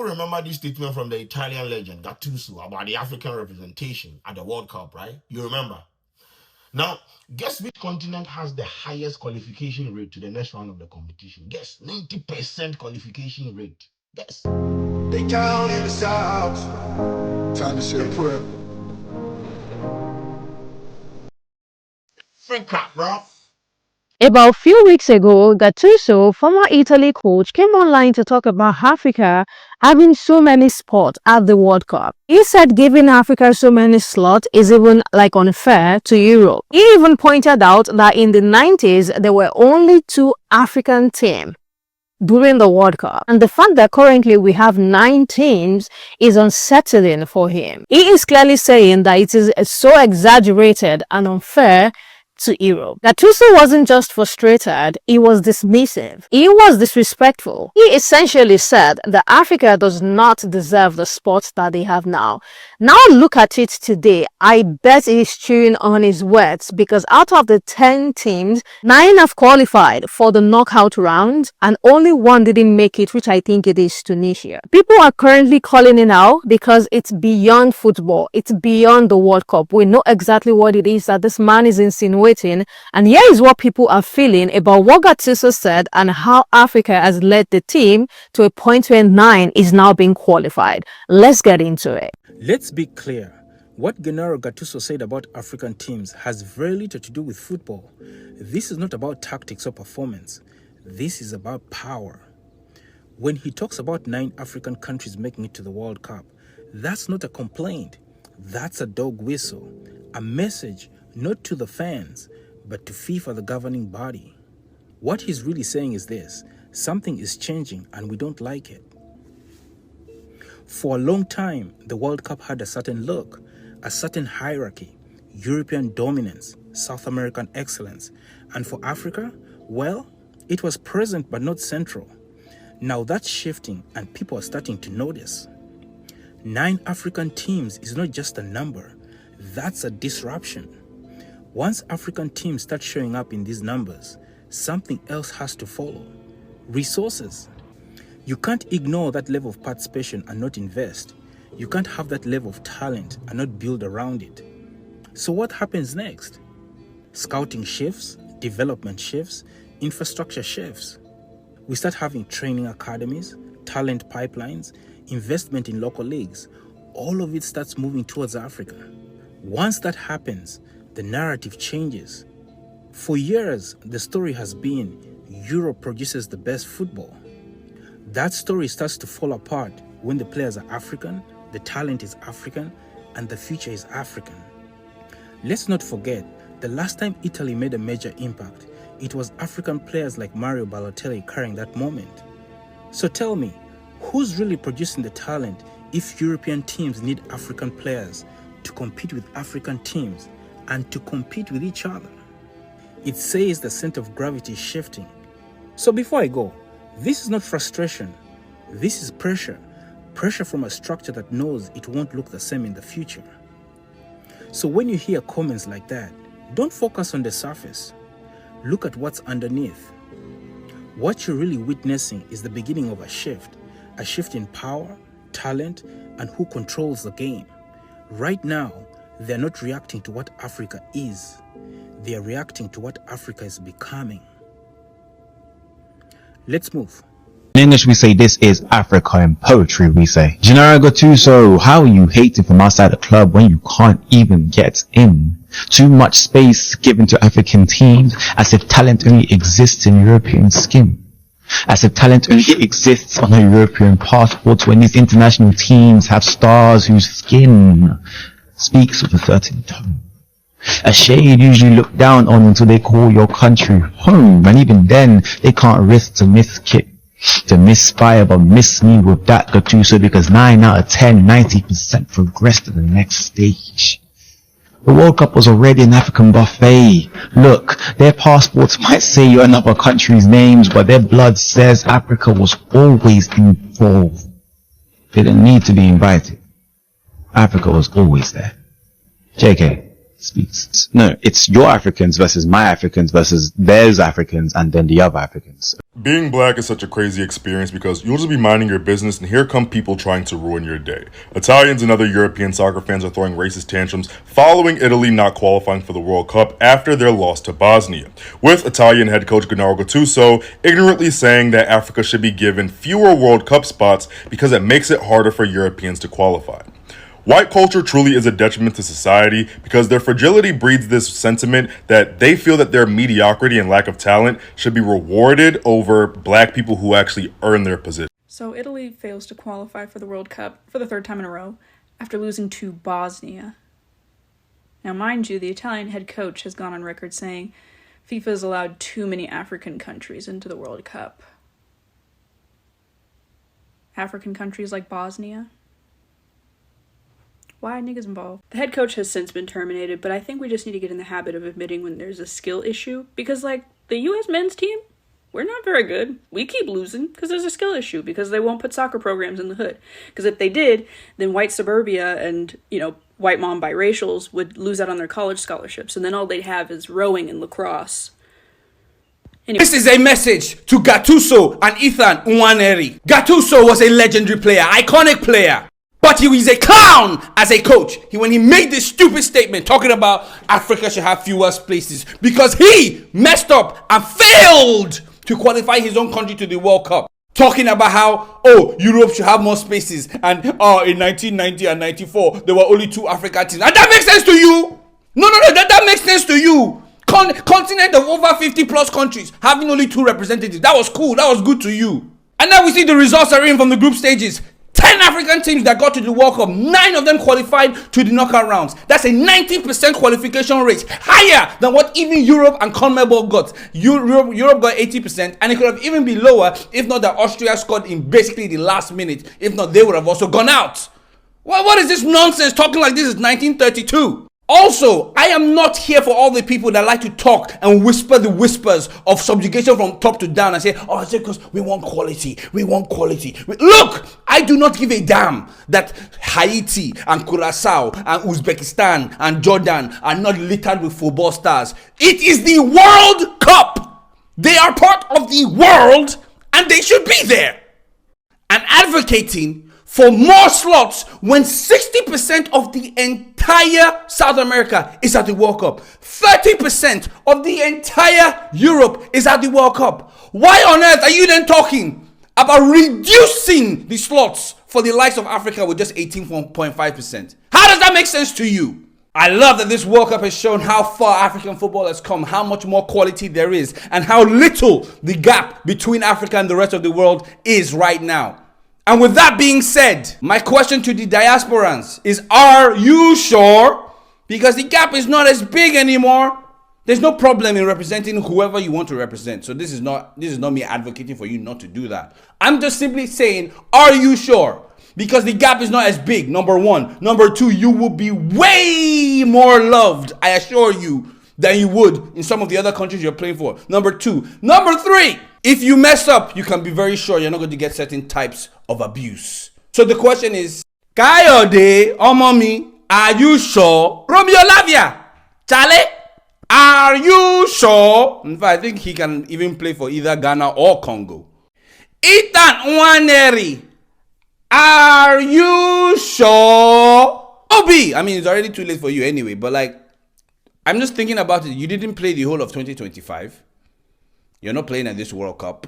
people remember this statement from the Italian legend Gattuso about the African representation at the World Cup, right? You remember? Now, guess which continent has the highest qualification rate to the next round of the competition? Guess 90% qualification rate. Guess. They down in the south. Time to say a prayer. Think up, bro. About a few weeks ago, Gattuso, former Italy coach, came online to talk about Africa having so many spots at the World Cup. He said giving Africa so many slots is even like unfair to Europe. He even pointed out that in the 90s, there were only 2 African teams during the World Cup. And the fact that currently we have 9 teams is unsettling for him. He is clearly saying that it is so exaggerated and unfair to Europe. Gattuso wasn't just frustrated, he was dismissive. He was disrespectful. He essentially said that Africa does not deserve the spots that they have now. Now look at it today. I bet he's chewing on his words because out of the 10 teams, 9 have qualified for the knockout round and only 1 didn't make it, which I think it is Tunisia. People are currently calling it out because it's beyond football. It's beyond the World Cup. We know exactly what it is that this man is insinuating. And here is what people are feeling about what Gattuso said and how Africa has led the team to a point where 9 is now being qualified. Let's get into it. Let's be clear. What Gennaro Gattuso said about African teams has very little to do with football. This is not about tactics or performance. This is about power. When he talks about 9 African countries making it to the World Cup, that's not a complaint. That's a dog whistle, a message not to the fans, but to FIFA, the governing body. What he's really saying is this: something is changing and we don't like it. For a long time, the World Cup had a certain look, a certain hierarchy, European dominance, South American excellence. And for Africa, well, it was present but not central. Now that's shifting and people are starting to notice. 9 African teams is not just a number, that's a disruption. Once African teams start showing up in these numbers, something else has to follow. Resources. You can't ignore that level of participation and not invest. You can't have that level of talent and not build around it. So what happens next? Scouting shifts, development shifts, infrastructure shifts. We start having training academies, talent pipelines, investment in local leagues. All of it starts moving towards Africa. Once that happens, the narrative changes. For years, the story has been Europe produces the best football. That story starts to fall apart when the players are African, the talent is African, and the future is African. Let's not forget, the last time Italy made a major impact, it was African players like Mario Balotelli carrying that moment. So tell me, who's really producing the talent if European teams need African players to compete with African teams and to compete with each other? It says the center of gravity is shifting. So before I go, this is not frustration. This is pressure. Pressure from a structure that knows it won't look the same in the future. So when you hear comments like that, don't focus on the surface. Look at what's underneath. What you're really witnessing is the beginning of a shift in power, talent, and who controls the game. Right now, they're not reacting to what Africa is. They're reacting to what Africa is becoming. Let's move. In English, we say this is Africa. In poetry, we say, Gennaro Gattuso, how are you hating from outside the club when you can't even get in? Too much space given to African teams, as if talent only exists in European skin. As if talent only exists on a European passport when these international teams have stars whose skin speaks with a certain tone. A shade usually looked down on until they call your country home, and even then they can't risk to miss kick, to misfire, but miss me with that Gattuso, because 9 out of 10, 90% progress to the next stage. The World Cup was already an African buffet. Look, their passports might say another country's names, but their blood says Africa was always involved. They didn't need to be invited. Africa was always there. JK. speaks. No, it's your Africans versus my Africans versus theirs Africans and then the other Africans. Being black is such a crazy experience because you'll just be minding your business and here come people trying to ruin your day. Italians and other European soccer fans are throwing racist tantrums following Italy not qualifying for the World Cup after their loss to Bosnia, with Italian head coach Gennaro Gattuso ignorantly saying that Africa should be given fewer World Cup spots because it makes it harder for Europeans to qualify. White culture truly is a detriment to society because their fragility breeds this sentiment that they feel that their mediocrity and lack of talent should be rewarded over black people who actually earn their position. So Italy fails to qualify for the World Cup for the third time in a row after losing to Bosnia. Now, mind you, the Italian head coach has gone on record saying FIFA has allowed too many African countries into the World Cup. African countries like Bosnia? Why niggas involved? The head coach has since been terminated, but I think we just need to get in the habit of admitting when there's a skill issue, because like the US men's team, we're not very good. We keep losing because there's a skill issue, because they won't put soccer programs in the hood. Because if they did, then white suburbia and, white mom biracials would lose out on their college scholarships, and then all they'd have is rowing and lacrosse. Anyway. This is a message to Gattuso and Ethan Nwaneri. Gattuso was a legendary player, iconic player. But he was a clown as a coach. When he made this stupid statement talking about Africa should have fewer places because he messed up and failed to qualify his own country to the World Cup. Talking about how, Europe should have more spaces and in 1990 and 94 there were only 2 African teams. And that makes sense to you? No, that makes sense to you. Continent of over 50 plus countries having only 2 representatives. That was cool. That was good to you. And now we see the results are in from the group stages. 10 African teams that got to the World Cup, 9 of them qualified to the knockout rounds. That's a 90% qualification rate, higher than what even Europe and CONMEBOL got. Europe got 80%, and it could have even been lower if not that Austria scored in basically the last minute. If not, they would have also gone out. What is this nonsense? Talking like this is 1932. Also, I am not here for all the people that like to talk and whisper the whispers of subjugation from top to down and say, it's because we want quality. We want quality. Look, I do not give a damn that Haiti and Curacao and Uzbekistan and Jordan are not littered with football stars. It is the World Cup. They are part of the world and they should be there. And advocating for more slots when 60% of the entire South America is at the World Cup. 30% of the entire Europe is at the World Cup. Why on earth are you then talking about reducing the slots for the likes of Africa with just 18.5%? How does that make sense to you? I love that this World Cup has shown how far African football has come, how much more quality there is, and how little the gap between Africa and the rest of the world is right now. And with that being said, my question to the diasporans is, are you sure? Because the gap is not as big anymore. There's no problem in representing whoever you want to represent. So this is not me advocating for you not to do that. I'm just simply saying, are you sure? Because the gap is not as big, number one. Number two, you will be way more loved, I assure you, than you would in some of the other countries you're playing for. Number two. Number three, if you mess up, you can be very sure you're not going to get certain types of abuse. So the question is, Kayode Omomi, are you sure? Romeo Lavia, Charlie, are you sure? In fact, I think he can even play for either Ghana or Congo. Ethan Nwaneri, are you sure? Obi, I mean, it's already too late for you anyway, but I'm just thinking about it. You didn't play the whole of 2025. You're not playing at this World Cup.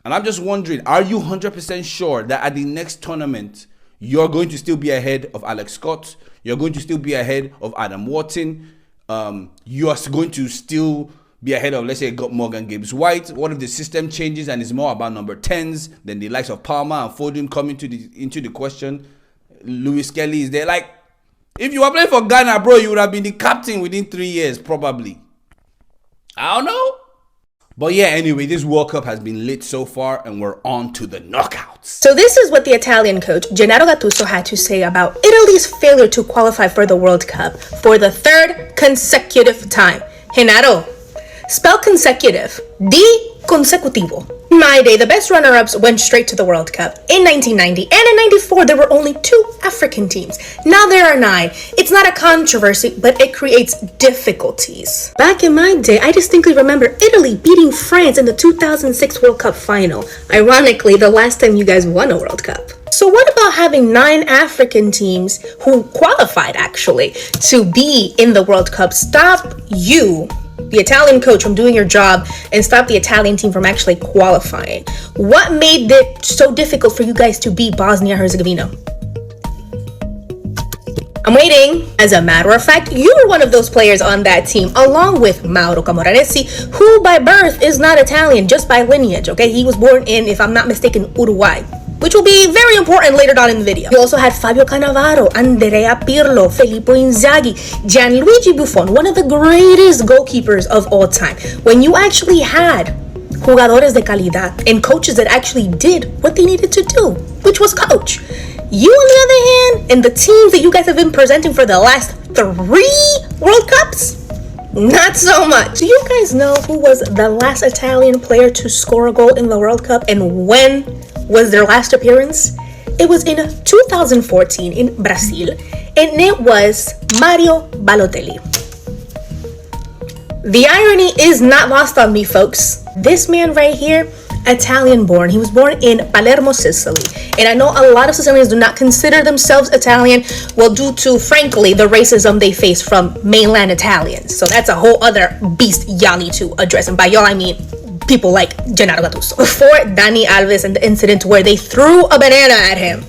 And I'm just wondering, are you 100% sure that at the next tournament, you're going to still be ahead of Alex Scott? You're going to still be ahead of Adam Wharton? You are going to still be ahead of, let's say, Morgan Gibbs-White? What if the system changes and it's more about number 10s than the likes of Palmer and Foden come into the question? Lewis Kelly is there. If you were playing for Ghana, bro, you would have been the captain within 3 years, probably. I don't know. But yeah, anyway, this World Cup has been lit so far, and we're on to the knockouts. So this is what the Italian coach, Gennaro Gattuso, had to say about Italy's failure to qualify for the World Cup for the 3rd consecutive time. Gennaro, spell consecutive. D consecutivo. My day, the best runner-ups went straight to the World Cup in 1990 and in before there were only 2 African teams. Now there are 9. It's not a controversy, but it creates difficulties. Back in my day, I distinctly remember Italy beating France in the 2006 World Cup final. Ironically, the last time you guys won a World Cup. So what about having 9 African teams who qualified actually to be in the World Cup stop you, the Italian coach, from doing your job and stop the Italian team from actually qualifying? What made it so difficult for you guys to beat Bosnia-Herzegovina? I'm waiting. As a matter of fact, you were one of those players on that team, along with Mauro Camoranesi, who by birth is not Italian, just by lineage, okay? He was born in, if I'm not mistaken, Uruguay, which will be very important later on in the video. You also had Fabio Cannavaro, Andrea Pirlo, Filippo Inzaghi, Gianluigi Buffon, one of the greatest goalkeepers of all time. When you actually had jugadores de calidad and coaches that actually did what they needed to do, which was coach. You, on the other hand, and the teams that you guys have been presenting for the last 3 World Cups, not so much. Do you guys know who was the last Italian player to score a goal in the World Cup and when was their last appearance? It was in 2014 in Brazil, and it was Mario Balotelli. The irony is not lost on me, folks. This man right here, Italian born. He was born in Palermo, Sicily. And I know a lot of Sicilians do not consider themselves Italian, well, due to, frankly, the racism they face from mainland Italians. So that's a whole other beast y'all need to address. And by y'all, I mean people like Gennaro Gattuso. Before Dani Alves and the incident where they threw a banana at him,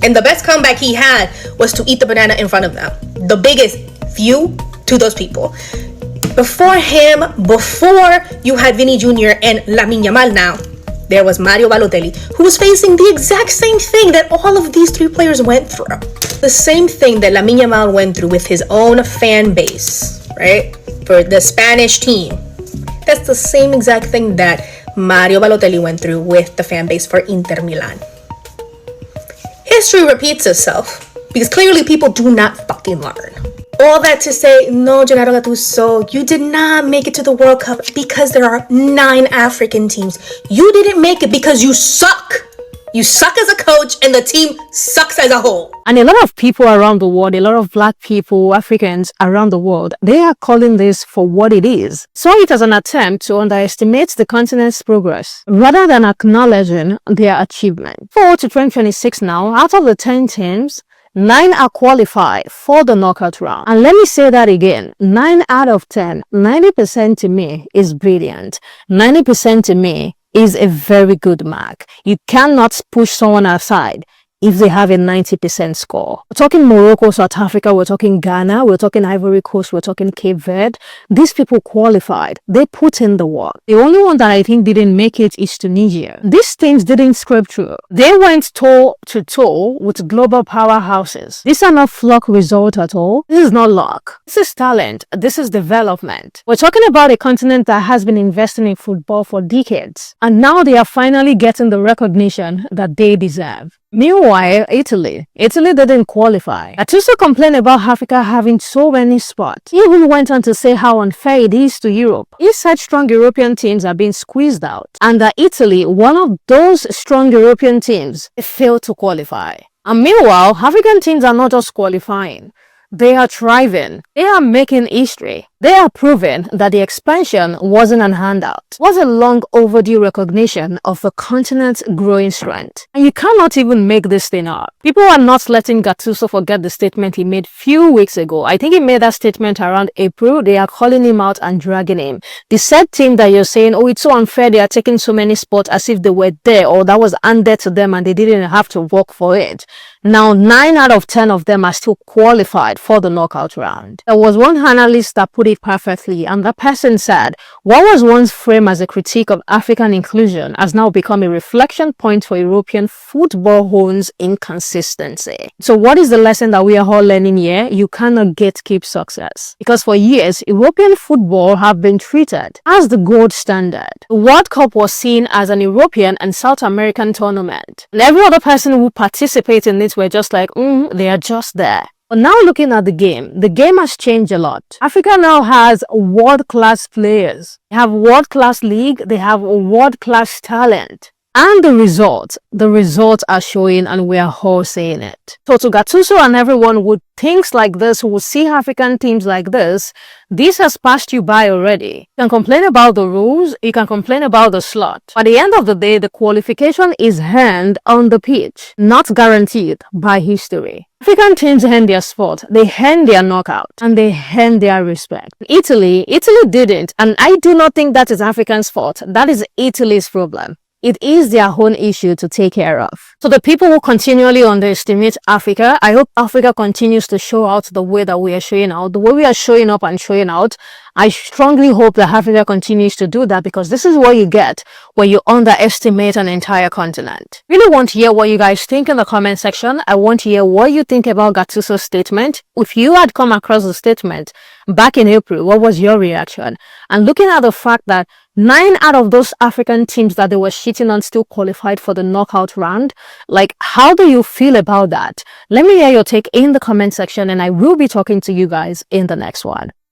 and the best comeback he had was to eat the banana in front of them. The biggest view to those people. Before him, before you had Vinny Jr. and Lamine Yamal now, there was Mario Balotelli, who was facing the exact same thing that all of these 3 players went through. The same thing that Lamine Yamal went through with his own fan base, right? For the Spanish team. That's the same exact thing that Mario Balotelli went through with the fan base for Inter Milan. History repeats itself, because clearly people do not fucking learn. All that to say, no, Gennaro Gattuso, you did not make it to the World Cup because there are 9 African teams. You didn't make it because you suck. You suck as a coach and the team sucks as a whole. And a lot of people around the world, a lot of black people, Africans around the world, they are calling this for what it is. Saw it as an attempt to underestimate the continent's progress rather than acknowledging their achievement. Forward to 2026 now, out of the 10 teams, 9 are qualified for the knockout round. And let me say that again, 9 out of 10, 90% to me is brilliant. 90% to me is a very good mark. You cannot push someone aside if they have a 90% score. We're talking Morocco, South Africa, we're talking Ghana, we're talking Ivory Coast, we're talking Cape Verde. These people qualified. They put in the work. The only one that I think didn't make it is Tunisia. These teams didn't scrape through. They went toe to toe with global powerhouses. These are not luck result at all. This is not luck. This is talent. This is development. We're talking about a continent that has been investing in football for decades. And now they are finally getting the recognition that they deserve. Meanwhile, Italy didn't qualify. Gattuso complained about Africa having so many spots. He even went on to say how unfair it is to Europe. He said strong European teams are being squeezed out, and that Italy, one of those strong European teams, failed to qualify. And meanwhile, African teams are not just qualifying. They are thriving. They are making history. They are proving that the expansion wasn't an handout. It was a long overdue recognition of the continent's growing strength. And you cannot even make this thing up. People are not letting Gattuso forget the statement he made few weeks ago. I think he made that statement around April. They are calling him out and dragging him. The said team that you're saying, oh, it's so unfair, they are taking so many spots as if they were there or that was handed to them and they didn't have to work for it. Now, 9 out of 10 of them are still qualified for the knockout round. There was one analyst that put it perfectly, and that person said, what was once framed as a critique of African inclusion has now become a reflection point for European football hones inconsistency. So what is the lesson that we are all learning here? You cannot gatekeep success. Because for years, European football have been treated as the gold standard. The World Cup was seen as an European and South American tournament. And every other person who participates in it were just like, they are just there. But now looking at the game has changed a lot. Africa now has world-class players. They have world-class league. They have world-class talent. And the results are showing, and we are all saying it. So to Gattuso and everyone who thinks like this, who will see African teams like this has passed you by already. You can complain about the rules, you can complain about the slot. At the end of the day, the qualification is earned on the pitch, not guaranteed by history. African teams earn their spot, they earn their knockout, and they earn their respect. Italy didn't, and I do not think that is Africans' fault. That is Italy's problem. It is their own issue to take care of. So the people who continually underestimate Africa, I hope Africa continues to show out the way that we are showing out, the way we are showing up and showing out. I strongly hope that Africa continues to do that, because this is what you get when you underestimate an entire continent. Really want to hear what you guys think in the comment section. I want to hear what you think about Gattuso's statement. If you had come across the statement back in April, what was your reaction? And looking at the fact that 9 out of those African teams that they were shitting on still qualified for the knockout round, like, how do you feel about that? Let me hear your take in the comment section, and I will be talking to you guys in the next one.